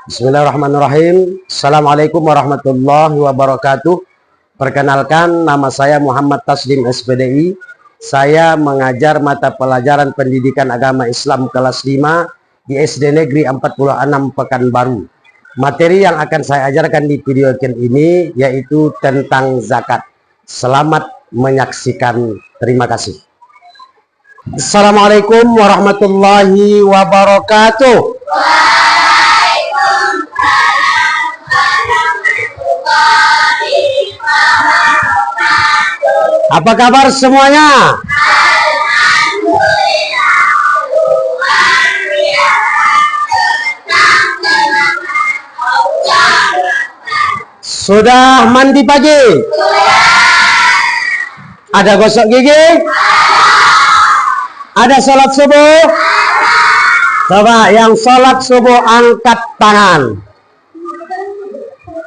Bismillahirrahmanirrahim. Assalamualaikum warahmatullahi wabarakatuh. Perkenalkan, nama saya Muhammad Taslim SPDI. Saya mengajar mata pelajaran pendidikan agama Islam kelas 5 di SD Negeri 46 Pekanbaru. Materi yang akan saya ajarkan di video ini yaitu tentang zakat. Selamat menyaksikan. Terima kasih. Assalamualaikum warahmatullahi wabarakatuh. Apa kabar semuanya? Sudah mandi pagi? Ada gosok gigi? Ada sholat subuh? Coba yang sholat subuh angkat tangan.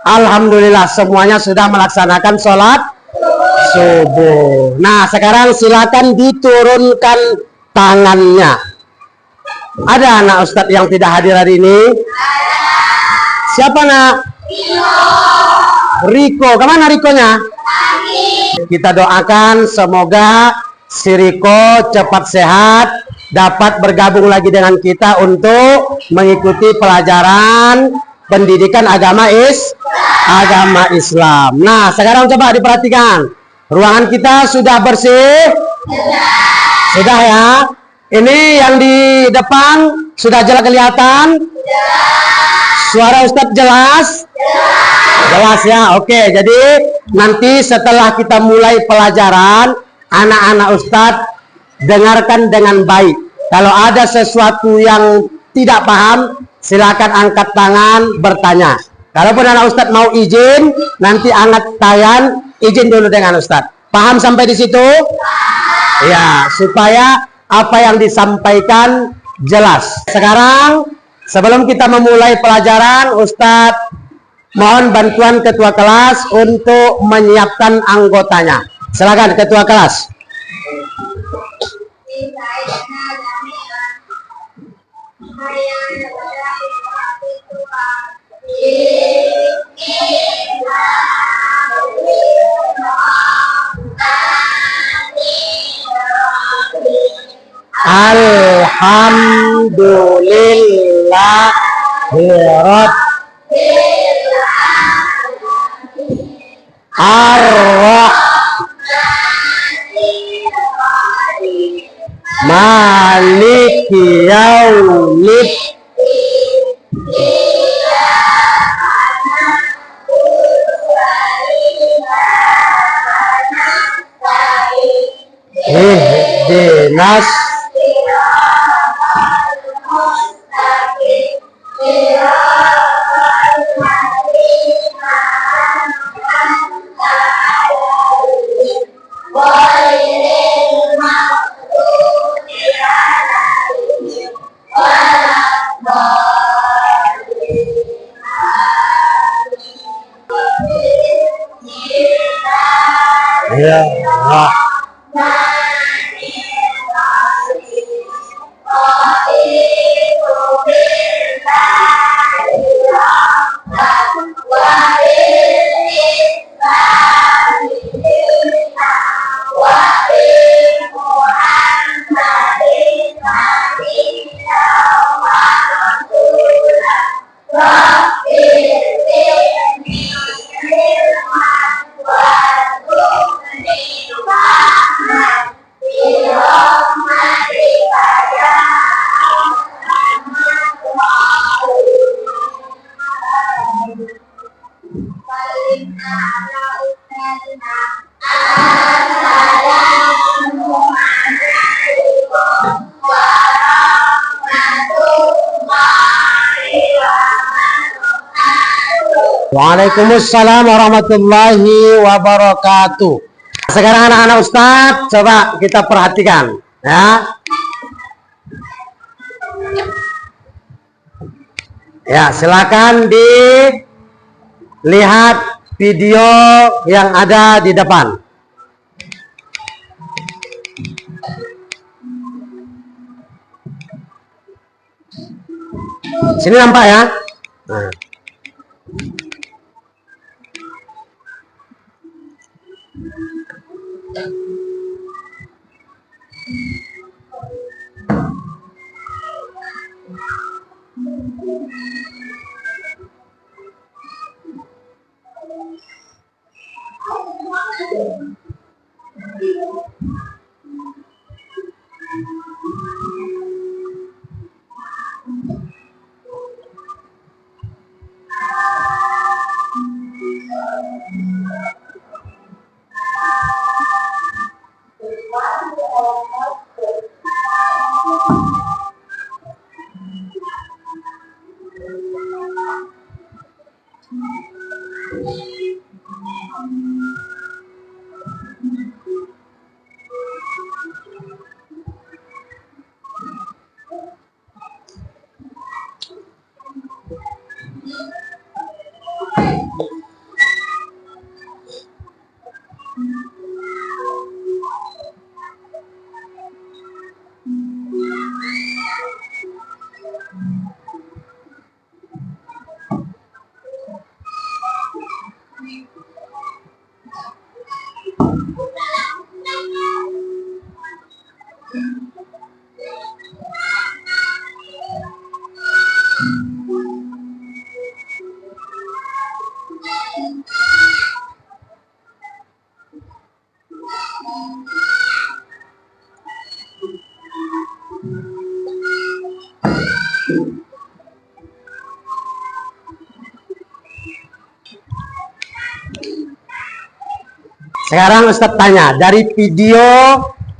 Alhamdulillah semuanya sudah melaksanakan sholat subuh. Nah, sekarang silakan diturunkan tangannya. Ada anak ustadz yang tidak hadir hari ini? Siapa nak? Riko. Kemana Rikonya? Kita doakan semoga si Riko cepat sehat, dapat bergabung lagi dengan kita untuk mengikuti pelajaran pendidikan agama Islam. Nah, sekarang coba diperhatikan. Ruangan kita sudah bersih? Sudah ya? Ini yang di depan sudah jelas kelihatan? Suara Ustadz jelas? Jelas ya? Oke, jadi nanti setelah kita mulai pelajaran, anak-anak Ustadz dengarkan dengan baik. Kalau ada sesuatu yang tidak paham, silakan angkat tangan bertanya. Kalaupun anak Ustadz mau izin, nanti angkat tangan, izin dulu dengan Ustadz. Paham sampai di situ? Ya, supaya apa yang disampaikan jelas. Sekarang, sebelum kita memulai pelajaran, Ustadz mohon bantuan ketua kelas untuk menyiapkan anggotanya. Silakan ketua kelas. Alhamdulillah Maliki yaumid ihdinas ya Allah. Waalaikumsalam warahmatullahi wabarakatuh. Sekarang anak-anak Ustadz, coba kita perhatikan ya. Ya, silakan dilihat video yang ada di depan. Sini nampak ya? Nah. Sekarang Ustadz tanya, dari video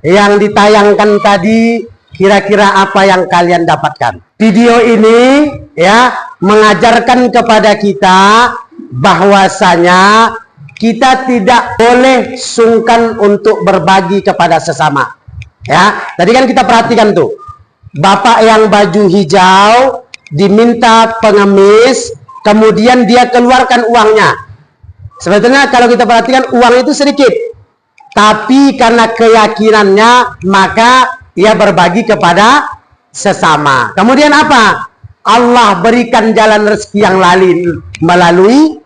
yang ditayangkan tadi, kira-kira apa yang kalian dapatkan? Video ini ya mengajarkan kepada kita bahwasanya kita tidak boleh sungkan untuk berbagi kepada sesama. Ya, tadi kan kita perhatikan tuh, bapak yang baju hijau diminta pengemis, kemudian dia keluarkan uangnya. Sebetulnya kalau kita perhatikan uang itu sedikit, tapi karena keyakinannya maka ia berbagi kepada sesama. Kemudian apa? Allah berikan jalan rezeki yang lain melalui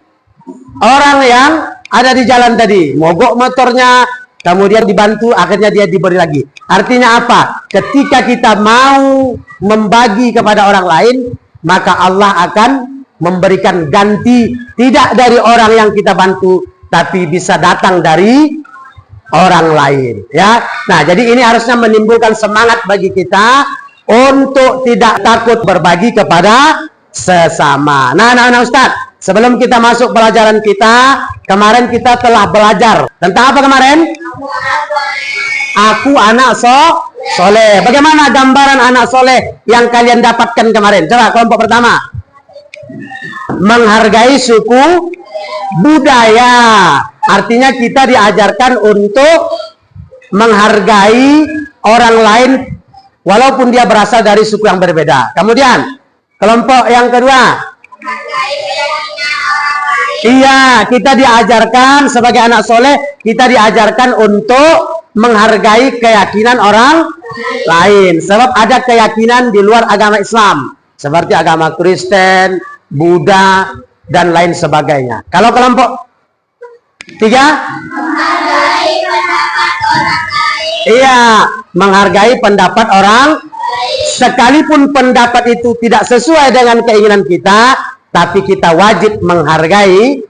orang yang ada di jalan tadi. Mogok motornya, kemudian dibantu, akhirnya dia diberi lagi. Artinya apa? Ketika kita mau membagi kepada orang lain, maka Allah akan memberikan ganti, tidak dari orang yang kita bantu, tapi bisa datang dari orang lain. Ya, nah jadi ini harusnya menimbulkan semangat bagi kita untuk tidak takut berbagi kepada sesama. Nah Ustadz, sebelum kita masuk pelajaran kita, kemarin kita telah belajar tentang apa kemarin? Aku anak soleh. Bagaimana gambaran anak soleh yang kalian dapatkan kemarin? Coba kelompok pertama. Menghargai suku budaya, artinya kita diajarkan untuk menghargai orang lain walaupun dia berasal dari suku yang berbeda. Kemudian kelompok yang kedua, iya, kita diajarkan sebagai anak soleh, kita diajarkan untuk menghargai keyakinan orang lain, sebab ada keyakinan di luar agama Islam seperti agama Kristen, Buddha, dan lain sebagainya. Kalau kelompok tiga, menghargai pendapat orang lain. Iya, menghargai pendapat orang, sekalipun pendapat itu tidak sesuai dengan keinginan kita, tapi kita wajib menghargai.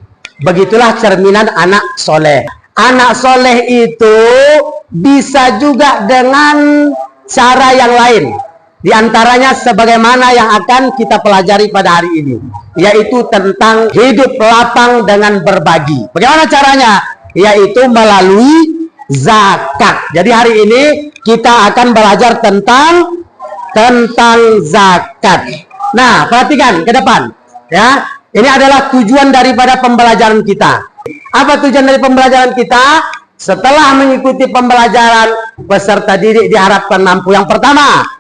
Begitulah cerminan anak soleh. Anak soleh itu bisa juga dengan cara yang lain. Di antaranya sebagaimana yang akan kita pelajari pada hari ini, yaitu tentang hidup lapang dengan berbagi. Bagaimana caranya? Yaitu melalui zakat. Jadi hari ini kita akan belajar tentang zakat. Nah, perhatikan ke depan. Ya, ini adalah tujuan daripada pembelajaran kita. Apa tujuan dari pembelajaran kita? Setelah mengikuti pembelajaran, peserta didik diharapkan mampu. Yang pertama,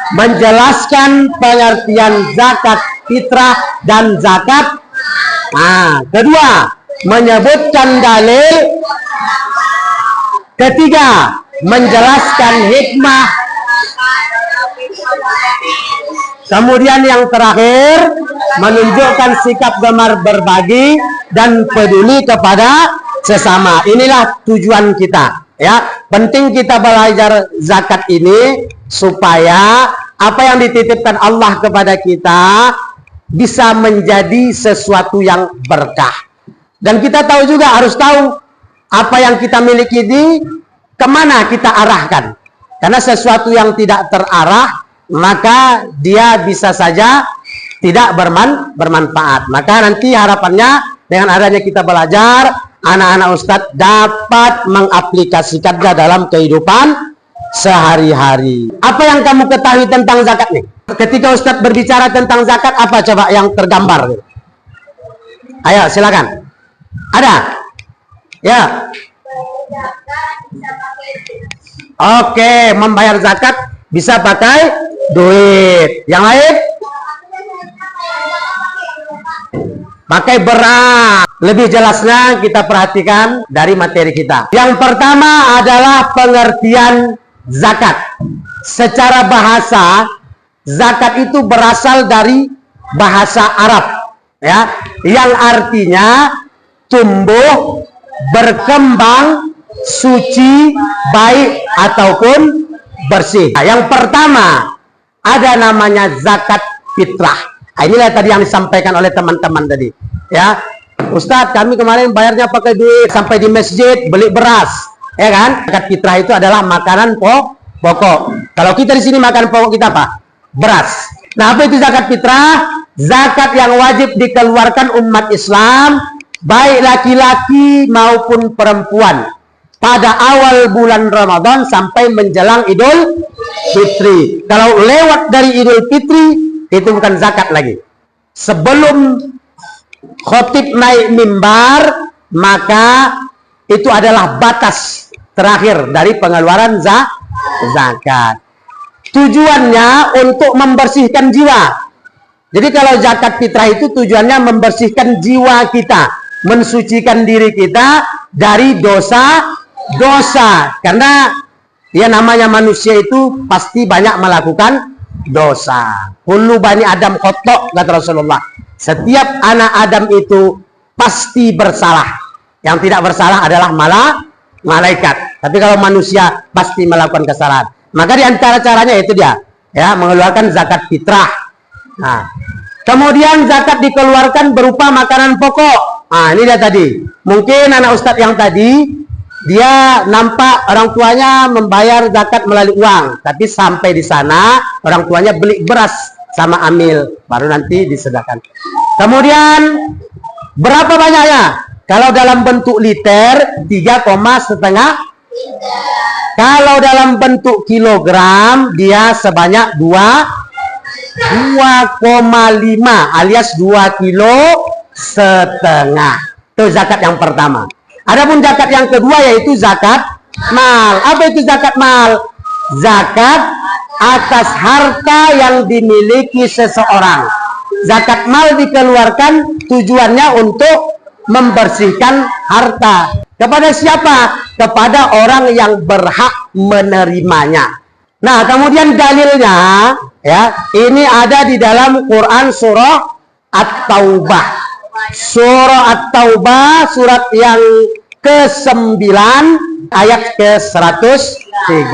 menjelaskan pengertian zakat fitrah dan zakat. Nah, kedua, menyebutkan dalil. Ketiga, menjelaskan hikmah. Kemudian yang terakhir, menunjukkan sikap gemar berbagi dan peduli kepada sesama. Inilah tujuan kita, ya. Penting kita belajar zakat ini supaya apa yang dititipkan Allah kepada kita bisa menjadi sesuatu yang berkah. Dan kita tahu juga, harus tahu apa yang kita miliki ini kemana kita arahkan. Karena sesuatu yang tidak terarah, maka dia bisa saja tidak bermanfaat. Maka nanti harapannya dengan adanya kita belajar, anak-anak Ustadz dapat mengaplikasikannya dalam kehidupan sehari-hari. Apa yang kamu ketahui tentang zakat nih? Ketika Ustadz berbicara tentang zakat, apa coba yang tergambar? Ayo silakan. Ada? Ya. Oke, membayar zakat bisa pakai duit. Yang lain? Pakai beras. Lebih jelasnya kita perhatikan dari materi kita. Yang pertama adalah pengertian zakat. Secara bahasa, zakat itu berasal dari bahasa Arab, ya, yang artinya tumbuh, berkembang, suci, baik ataupun bersih. Nah, yang pertama ada namanya zakat fitrah. Nah, inilah tadi yang disampaikan oleh teman-teman tadi, ya. Ustadz, kami kemarin bayarnya pakai duit, sampai di masjid beli beras, ya kan? Zakat fitrah itu adalah makanan pokok. Kalau kita di sini makan pokok kita apa? Beras. Nah, apa itu zakat fitrah? Zakat yang wajib dikeluarkan umat Islam, baik laki-laki maupun perempuan, pada awal bulan Ramadan sampai menjelang Idul Fitri. Kalau lewat dari Idul Fitri, itu bukan zakat lagi. Sebelum khotib naik mimbar, maka itu adalah batas terakhir dari pengeluaran zakat. Tujuannya untuk membersihkan jiwa. Jadi kalau zakat fitrah itu tujuannya membersihkan jiwa kita, mensucikan diri kita dari dosa. Karena ya namanya manusia itu pasti banyak melakukan dosa. Kullu bani Adam khoto', kata Rasulullah. Setiap anak Adam itu pasti bersalah. Yang tidak bersalah adalah malaikat. Tapi kalau manusia pasti melakukan kesalahan. Maka di antara caranya itu dia, ya, mengeluarkan zakat fitrah. Nah, kemudian zakat dikeluarkan berupa makanan pokok. Nah, ini dia tadi. Mungkin anak Ustadz yang tadi, dia nampak orang tuanya membayar zakat melalui uang, tapi sampai di sana orang tuanya beli beras sama amil, baru nanti disedekahkan. Kemudian berapa banyaknya? Kalau dalam bentuk liter 3,5. Kalau dalam bentuk kilogram dia sebanyak 2,5 alias 2,5 kilo. Itu zakat yang pertama. Adapun zakat yang kedua yaitu zakat mal. Apa itu zakat mal? Zakat atas harta yang dimiliki seseorang. Zakat mal dikeluarkan tujuannya untuk membersihkan harta. Kepada siapa? Kepada orang yang berhak menerimanya. Nah, kemudian dalilnya, ya, ini ada di dalam Quran surah At-Taubah. Surah At-Taubah surat yang ke-9 ayat ke-103.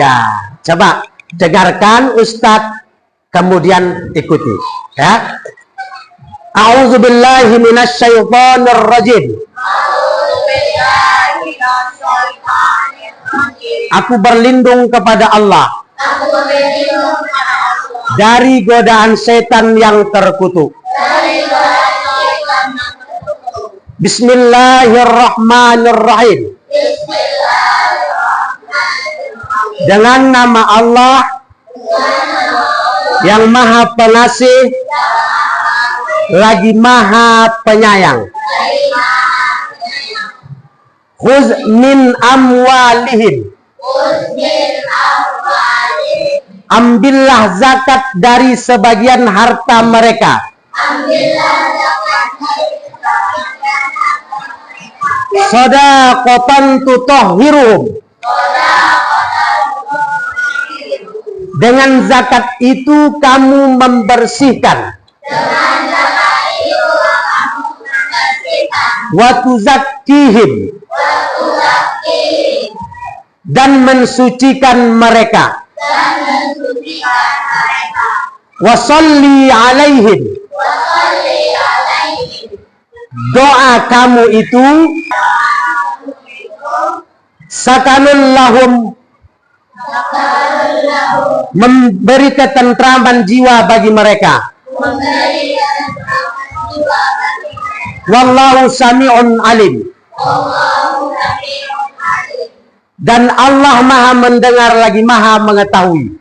Coba dengarkan Ustadz, kemudian ikuti, ya. A'udzubillahi minasyaitonir rajim. Aku berlindung kepada Allah dari godaan setan yang terkutuk. Bismillahirrahmanirrahim. Dengan nama Allah yang Maha Pengasih lagi Maha Penyayang. Khuz min amwalihim. Ambillah zakat dari sebagian harta mereka. Shadaqatan tutahhiruhum. Dengan zakat itu kamu membersihkan wa tuzakkihim, dan mensucikan mereka, wa sholli alaihim, doa kamu itu sakanun lahum, memberi ketentraman jiwa bagi mereka. Wallahu sami'un alim, dan Allah maha mendengar lagi maha mengetahui.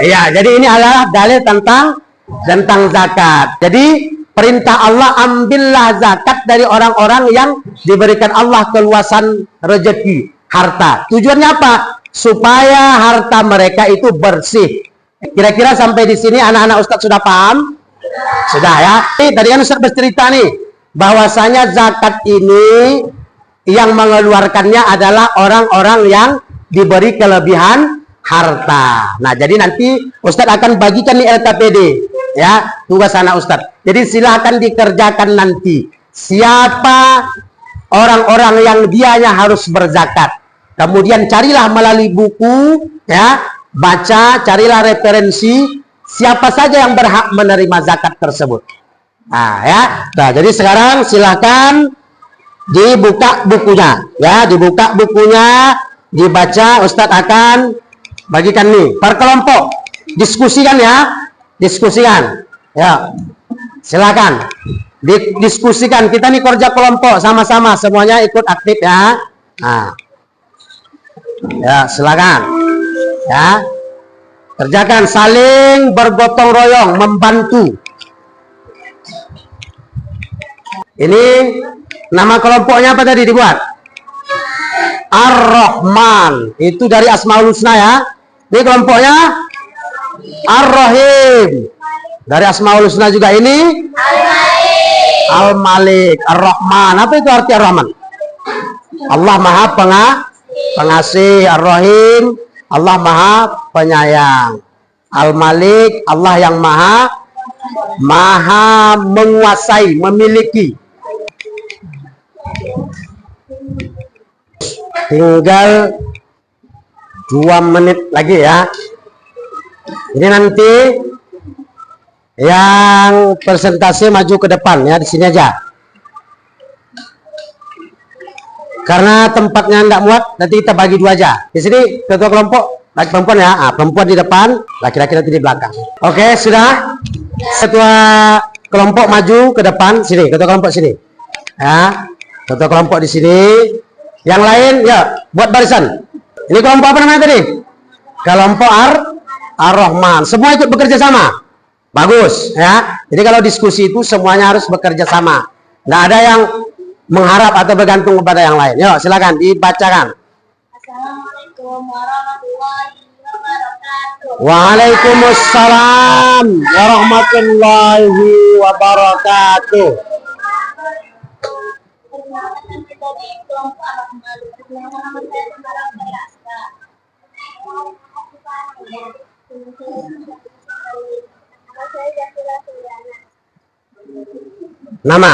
Ya, jadi ini adalah dalil tentang zakat. Jadi perintah Allah, ambillah zakat dari orang-orang yang diberikan Allah keluasan rezeki, harta. Tujuannya apa? Supaya harta mereka itu bersih. Kira-kira sampai di sini anak-anak Ustadz sudah paham? Sudah ya? Tadi kan Ustadz bercerita nih, bahwasanya zakat ini yang mengeluarkannya adalah orang-orang yang diberi kelebihan harta. Nah, jadi nanti Ustadz akan bagikan nih LKPD, ya, tugas anak Ustadz. Jadi silahkan dikerjakan nanti. Siapa orang-orang yang dianya harus berzakat. Kemudian carilah melalui buku, ya, baca, carilah referensi siapa saja yang berhak menerima zakat tersebut. Nah, ya. Nah, jadi sekarang silahkan dibuka bukunya, ya, dibuka bukunya, dibaca. Ustadz akan bagikan nih per kelompok, diskusikan ya, diskusikan, ya, silakan didiskusikan. Kita nih kerja kelompok sama-sama, semuanya ikut aktif ya. Nah, ya, silakan ya, kerjakan, saling bergotong royong, membantu. Ini nama kelompoknya apa tadi dibuat? Ar-Rahman, itu dari Asmaul Husna ya. Ini kelompoknya Ar-Rahim, dari Asmaul Husna juga. Ini Al-Malik, Ar-Rahman. Apa itu arti Ar-Rahman? Allah maha pengasih. Ar-Rahim, Allah maha penyayang. Al-Malik, Allah yang maha menguasai, memiliki. Tinggal 2 menit lagi ya. Ini nanti yang presentasi maju ke depan ya, di sini aja. Karena tempatnya enggak muat, nanti kita bagi 2 aja. Di sini ketua kelompok laki perempuan ya. Ah, perempuan di depan, laki-laki nanti di belakang. Oke, sudah. Ketua kelompok maju ke depan sini, ketua kelompok sini. Ya. Ketua kelompok di sini. Yang lain ya buat barisan. Ini kelompok apa namanya tadi? Kelompok Ar-Rahman. Semua ikut bekerja sama. Bagus ya. Jadi kalau diskusi itu semuanya harus bekerja sama. Nggak ada yang mengharap atau bergantung kepada yang lain. Yuk silakan dibacakan. Assalamualaikum warahmatullahi wabarakatuh. Waalaikumsalam warahmatullahi wabarakatuh. Perkenalkan kita di kelompok Ar-Rahman. Nama saya Sembarang Bayasa. Nama saya Jafira Suryana. Nama?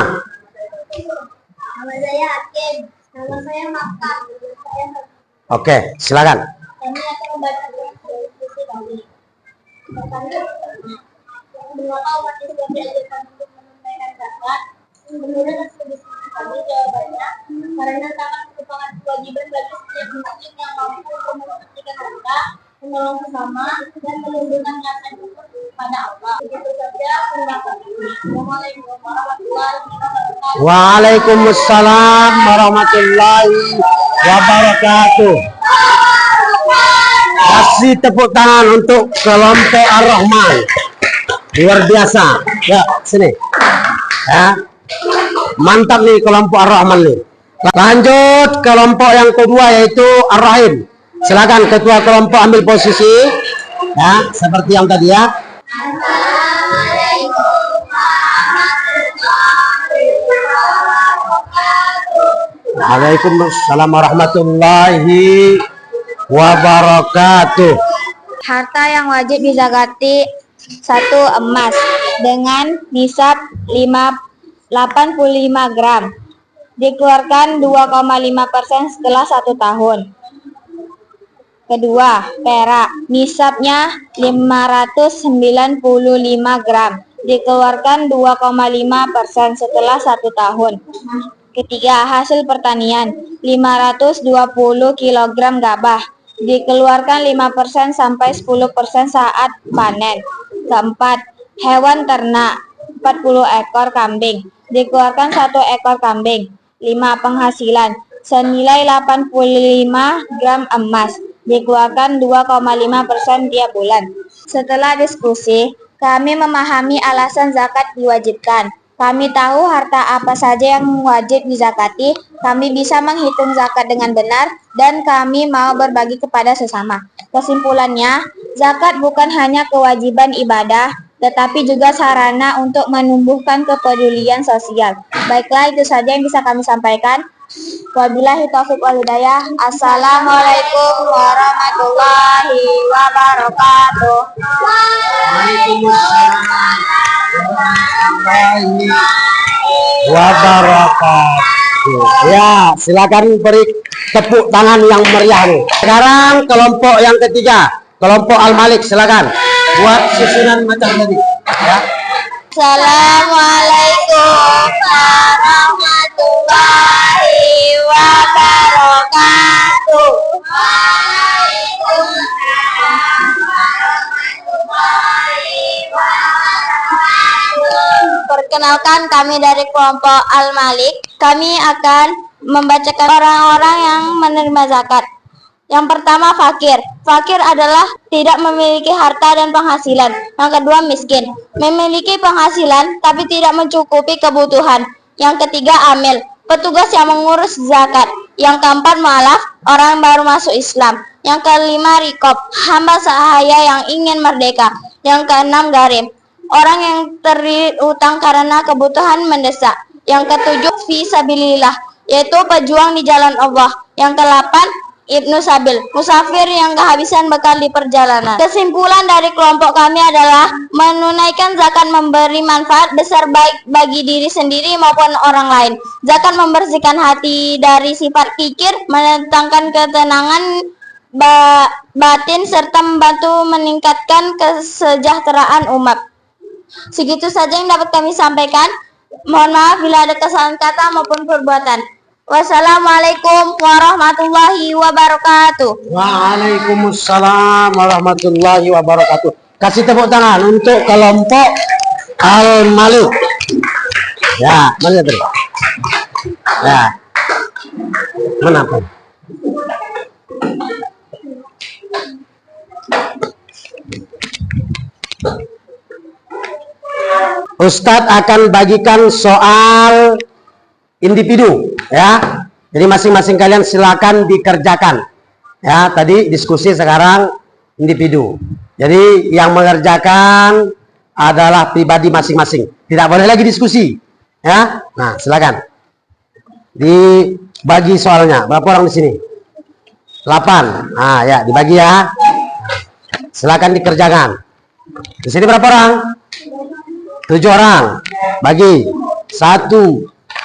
Nama saya Hakim. Nama saya Makkah. Nama saya Habib. Oke, silakan. Kami akan membaca diskusi kami. Pertama, mengapa umat Islam diajarkan untuk menunaikan zakat? Kemudian diskusi kami jawabannya karena zakat merupakan kewajiban bagi setiap muslim yang mampu untuk menunaikan harta, menolong sesama, dan melindungi rasa syukur kepada Allah. Begitu saja pendapat kami. Assalamualaikum warahmatullahi wabarakatuh. Waalaikumsalam warahmatullahi wabarakatuh. Kasih tepuk tangan untuk kelompok Ar-Rahman. Luar biasa. Ya, sini. Ya. Mantap nih kelompok Ar-Rahman nih. Lanjut kelompok yang kedua yaitu Ar-Rahim. Silakan ketua kelompok ambil posisi. Ya, seperti yang tadi ya. Waalaikumsalam warahmatullahi wabarakatuh. Harta yang wajib dizakati: 1 emas, dengan nisab 85 gram. Dikeluarkan 2,5% setelah 1 tahun. Kedua, perak. Nisabnya 595 gram. Dikeluarkan 2,5% setelah 1 tahun. Ketiga, hasil pertanian 520 kg gabah. Dikeluarkan 5% sampai 10% saat panen. Keempat, hewan ternak 40 ekor kambing. Dikeluarkan 1 ekor kambing. 5. Penghasilan senilai 85 gram emas. Dikeluarkan 2,5% tiap bulan. Setelah diskusi, kami memahami alasan zakat diwajibkan. Kami tahu harta apa saja yang wajib dizakati, kami bisa menghitung zakat dengan benar, dan kami mau berbagi kepada sesama. Kesimpulannya, zakat bukan hanya kewajiban ibadah, tetapi juga sarana untuk menumbuhkan kepedulian sosial. Baiklah, itu saja yang bisa kami sampaikan. Wabillahi taufiq wal hidayah. Assalamualaikum warahmatullahi wabarakatuh. Waalaikumsalam warahmatullahi wabarakatuh. Ya, silakan beri tepuk tangan yang meriah nih. Sekarang kelompok yang ketiga, kelompok Al-Malik, silakan buat susunan macam tadi. Ya. Assalamualaikum warahmatullahi wabarakatuh. Perkenalkan, kami dari kelompok Al-Malik. Kami akan membacakan orang-orang yang menerima zakat. Yang pertama, fakir. Fakir adalah tidak memiliki harta dan penghasilan. Yang kedua, miskin. Memiliki penghasilan tapi tidak mencukupi kebutuhan. Yang ketiga, amil. Petugas yang mengurus zakat. Yang keempat, mu'alaf. Orang baru masuk Islam. Yang kelima, rikob. Hamba sahaya yang ingin merdeka. Yang keenam, garim. Orang yang terlilit utang karena kebutuhan mendesak. Yang ketujuh, fi sabilillah, yaitu pejuang di jalan Allah. Yang kedelapan, Ibnu Sabil, musafir yang kehabisan bekal di perjalanan. Kesimpulan dari kelompok kami adalah menunaikan zakat memberi manfaat besar baik bagi diri sendiri maupun orang lain. Zakat membersihkan hati dari sifat kikir, mendatangkan ketenangan batin, serta membantu meningkatkan kesejahteraan umat. Segitu saja yang dapat kami sampaikan. Mohon maaf bila ada kesalahan kata maupun perbuatan. Wassalamualaikum warahmatullahi wabarakatuh. Waalaikumsalam warahmatullahi wabarakatuh. Kasih tepuk tangan untuk kelompok Al-Malik. Ya, mana tadi? Ya. Mana Pak? Ustadz akan bagikan soal individu, ya. Jadi masing-masing kalian silakan dikerjakan. Ya, tadi diskusi, sekarang individu. Jadi yang mengerjakan adalah pribadi masing-masing. Tidak boleh lagi diskusi. Ya. Nah, silakan. Dibagi soalnya. Berapa orang di sini? 8. Nah, ya, dibagi ya. Silakan dikerjakan. Di sini berapa orang? 7 orang. Bagi 1,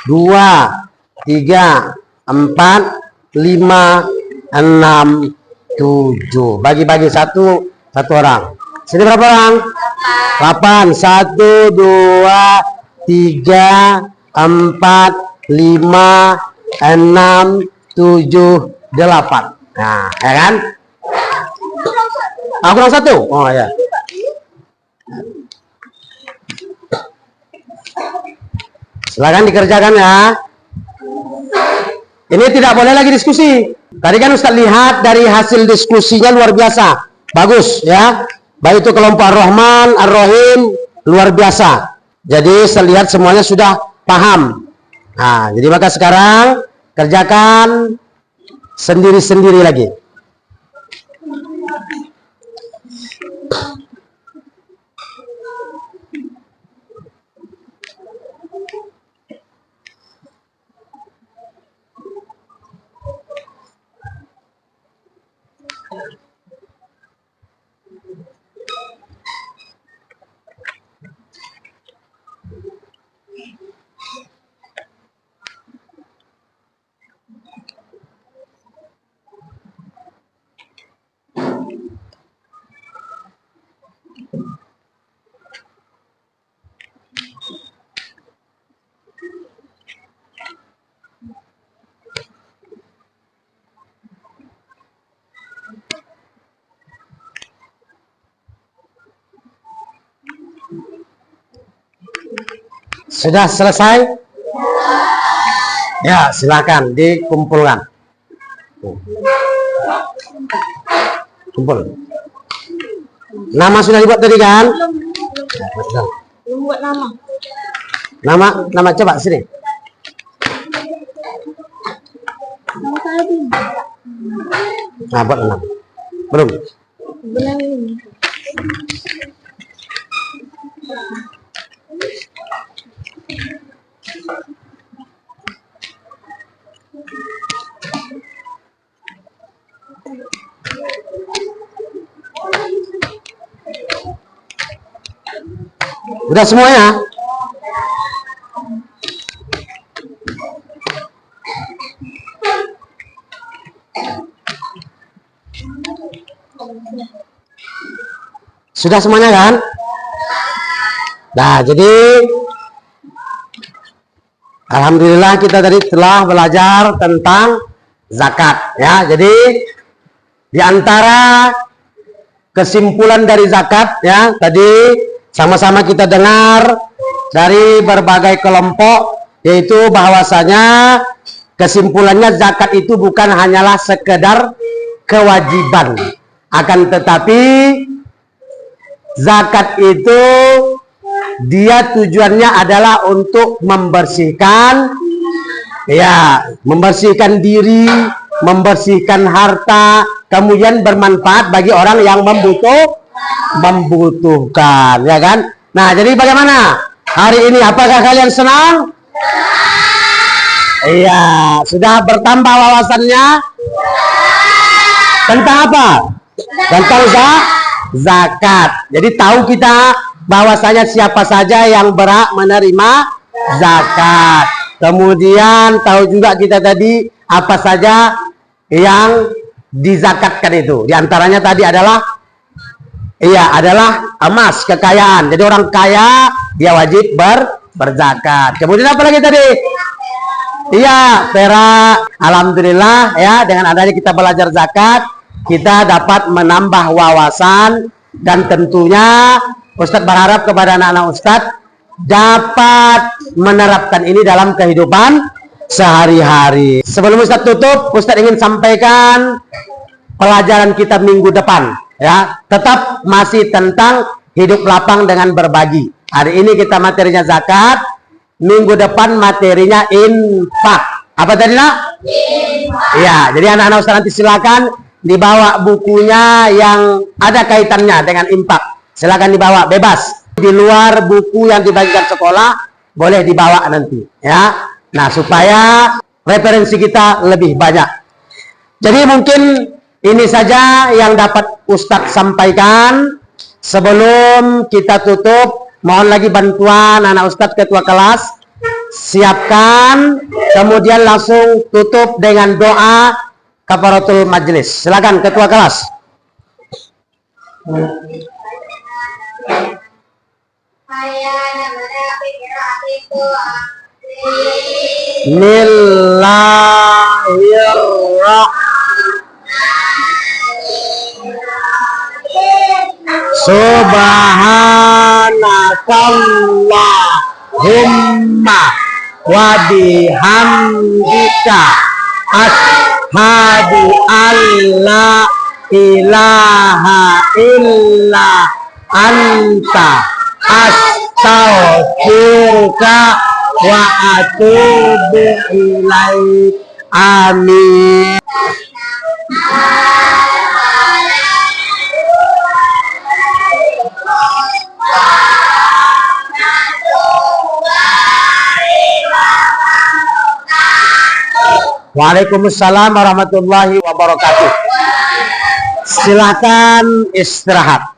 2, 3, 4, 5, 6, 7. Bagi-bagi satu orang. Sini berapa orang? 8. 1, 2, 3, 4, 5, 6, 7, 8. Nah, ya kan? Aku kurang 1. Oh ya. Silakan dikerjakan ya. Ini tidak boleh lagi diskusi. Tadi kan Ustaz lihat dari hasil diskusinya luar biasa. Bagus ya. Baik itu kelompok Ar-Rahman, Ar-Rahim, luar biasa. Jadi saya lihat semuanya sudah paham. Nah, jadi maka sekarang kerjakan sendiri-sendiri lagi. Sudah selesai? Ya, silakan dikumpulkan. Kumpul. Nama sudah dibuat tadi kan? Belum buat nama. Nama coba sini. Nama saya belum. Nah, buat nama. Belum. Bilang ini. Udah semuanya? Sudah semuanya kan? Nah, jadi alhamdulillah kita tadi telah belajar tentang zakat ya. Jadi di antara kesimpulan dari zakat ya, tadi sama-sama kita dengar dari berbagai kelompok, yaitu bahwasanya kesimpulannya zakat itu bukan hanyalah sekedar kewajiban, akan tetapi zakat itu dia tujuannya adalah untuk membersihkan ya, membersihkan diri, membersihkan harta, kemudian bermanfaat bagi orang yang membutuhkan, ya kan? Nah, jadi bagaimana hari ini? Apakah kalian senang? Iya, sudah bertambah wawasannya tentang apa? Tentang zakat. Jadi tahu kita bahwasanya siapa saja yang berhak menerima zakat. Kemudian tahu juga kita tadi apa saja yang dizakatkan itu. Di antaranya tadi adalah adalah emas, kekayaan. Jadi orang kaya dia wajib berzakat. Kemudian apa lagi tadi? Iya, perak. Alhamdulillah ya, dengan adanya kita belajar zakat, kita dapat menambah wawasan, dan tentunya Ustadz berharap kepada anak-anak Ustadz dapat menerapkan ini dalam kehidupan sehari-hari. Sebelum Ustadz tutup, Ustadz ingin sampaikan pelajaran kita minggu depan ya, tetap masih tentang hidup lapang dengan berbagi. Hari ini kita materinya zakat, minggu depan materinya infak. Apa tadi nak? Iya, jadi anak-anak Ustadz nanti silakan dibawa bukunya yang ada kaitannya dengan infak. Silakan dibawa, bebas. Di luar buku yang dibagikan sekolah boleh dibawa nanti ya. Nah, supaya referensi kita lebih banyak. Jadi mungkin ini saja yang dapat Ustadz sampaikan. Sebelum kita tutup, mohon lagi bantuan anak Ustadz ketua kelas. Siapkan, kemudian langsung tutup dengan doa kafaratul majlis. Silakan ketua kelas. Subhanakallahumma wa bihamdika asyhadu alla ilaha illa anta astaghfiruka wa atubu ilaik. Amin. Waalaikumsalam warahmatullahi wabarakatuh. Silakan istirahat.